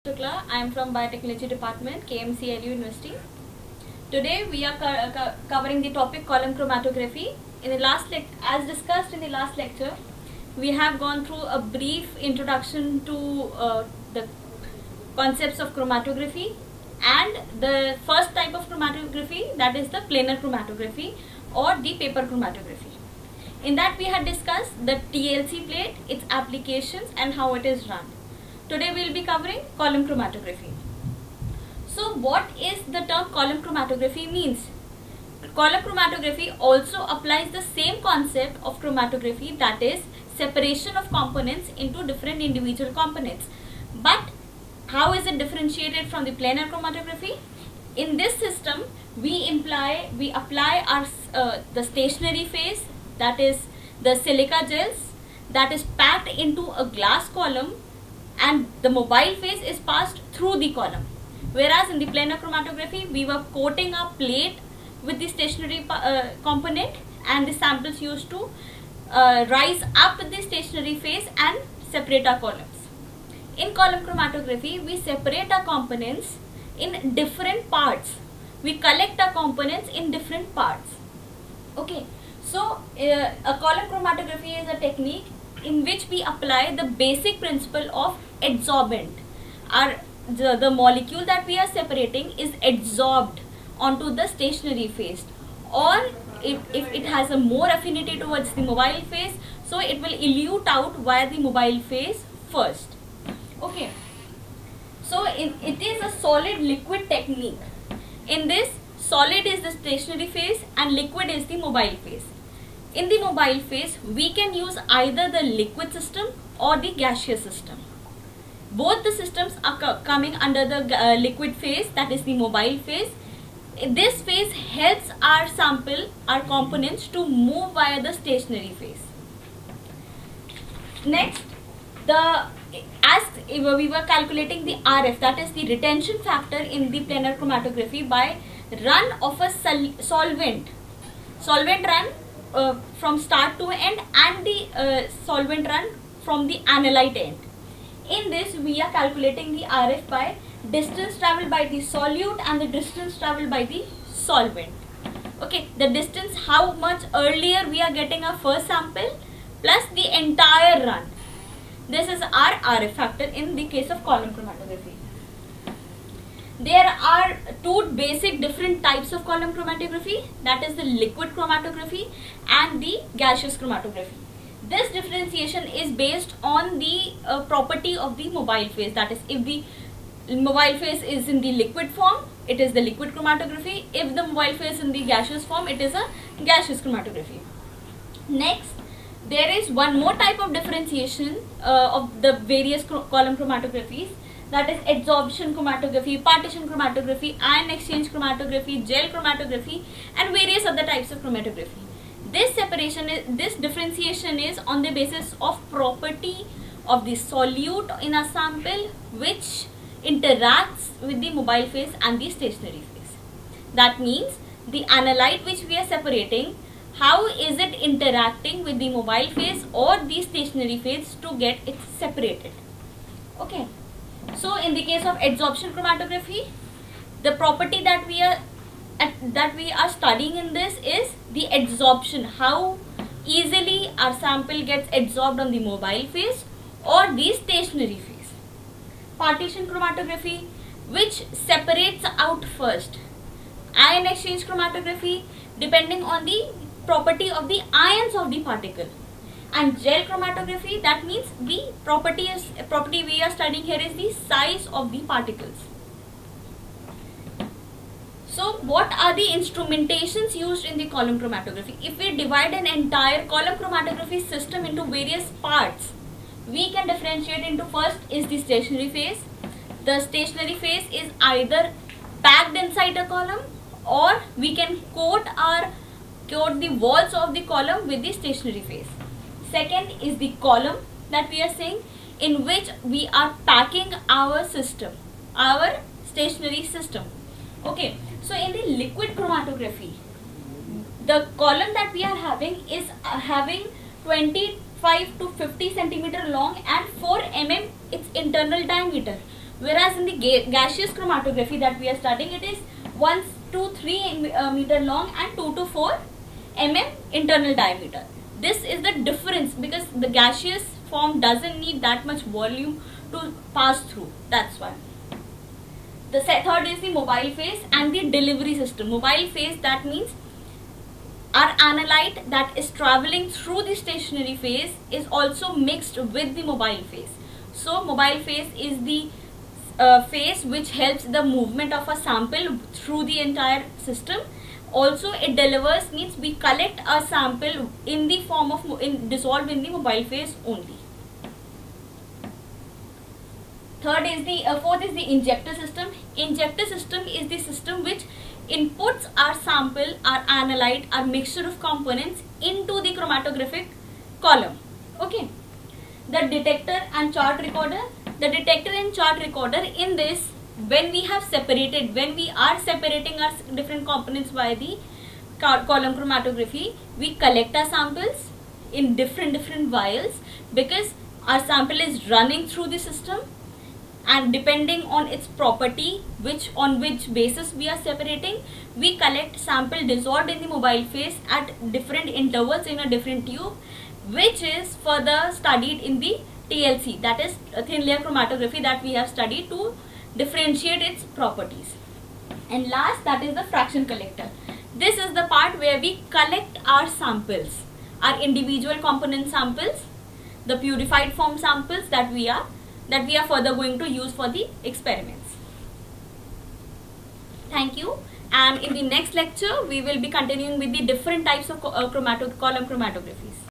Shukla. I am from Biotechnology Department, KMCLU University. Today we are covering the topic column chromatography. As discussed in the last lecture, we have gone through a brief introduction to the concepts of chromatography and the first type of chromatography, that is the planar chromatography or the paper chromatography. In that we had discussed the TLC plate, its applications and how it is run. Today we will be covering column chromatography. So what is the term column chromatography means? Column chromatography also applies the same concept of chromatography, that is separation of components into different individual components. But how is it differentiated from the planar chromatography? In this system we apply our the stationary phase, that is the silica gels, that is packed into a glass column, and the mobile phase is passed through the column. Whereas in the planar chromatography we were coating a plate with the stationary component, and the samples used to rise up the stationary phase and separate our columns. In column chromatography we separate our components in different parts. We collect our components in different parts. Okay, so a column chromatography is a technique in which we apply the basic principle of adsorbent. The molecule that we are separating is adsorbed onto the stationary phase, or if it has a more affinity towards the mobile phase, so it will elute out via the mobile phase first. Okay, so it is a solid liquid technique. In this, solid is the stationary phase and liquid is the mobile phase. In the mobile phase we can use either the liquid system or the gaseous system. Both the systems are coming under the liquid phase, that is the mobile phase. This phase helps our components to move via the stationary phase. Next, as we were calculating the RF, that is the retention factor in the planar chromatography, by run of a solvent run from start to end, and the solvent run from the analyte end. In this we are calculating the RF by distance travelled by the solute and the distance travelled by the solvent. Okay, the distance, how much earlier we are getting our first sample, plus the entire run. This is our RF factor in the case of column chromatography. There are two basic different types of column chromatography, that is the liquid chromatography and the gaseous chromatography. This differentiation is based on the property of the mobile phase, that is if the mobile phase is in the liquid form, it is the liquid chromatography. If the mobile phase is in the gaseous form, it is a gaseous chromatography. Next, there is one more type of differentiation of the various column chromatographies, that is adsorption chromatography, partition chromatography, ion exchange chromatography, gel chromatography, and various other types of chromatography. This differentiation is on the basis of property of the solute in a sample which interacts with the mobile phase and the stationary phase. That means the analyte which we are separating, how is it interacting with the mobile phase or the stationary phase to get it separated. Okay, so in the case of adsorption chromatography, the property that we are studying in this is the adsorption, how easily our sample gets adsorbed on the mobile phase or the stationary phase. Partition chromatography, which separates out first. Ion exchange chromatography, depending on the property of the ions of the particle. And gel chromatography, that means the property we are studying here is the size of the particles. So what are the instrumentations used in the column chromatography? If we divide an entire column chromatography system into various parts, we can differentiate into, first is the stationary phase. The stationary phase is either packed inside a column, or we can coat the walls of the column with the stationary phase. Second is the column that we are saying, in which we are packing our system, our stationary system. Okay, so in the liquid chromatography, the column that we are having is having 25 to 50 centimeter long and 4 mm its internal diameter. Whereas in the gaseous chromatography that we are studying, it is 1 to 3 meter long and 2 to 4 mm internal diameter. This is the difference, because the gaseous form doesn't need that much volume to pass through. That's why. The third is the mobile phase and the delivery system. Mobile phase, that means our analyte that is traveling through the stationary phase is also mixed with the mobile phase. So mobile phase is the phase which helps the movement of a sample through the entire system. Also it delivers, means we collect a sample in the form of dissolved in the mobile phase only. Fourth is the injector system. Injector system is the system which inputs our sample, our analyte, our mixture of components into the chromatographic column. Okay. The detector and chart recorder. The detector and chart recorder, in this, when we are separating our different components by the column chromatography, we collect our samples in different vials, because our sample is running through the system, and depending on its property, on which basis we are separating, we collect sample dissolved in the mobile phase at different intervals in a different tube, which is further studied in the TLC, that is thin layer chromatography, that we have studied to differentiate its properties. And last, that is the fraction collector. This is the part where we collect our samples, our individual component samples, the purified form samples that we are further going to use for the experiments. Thank you. And in the next lecture, we will be continuing with the different types of column chromatographies.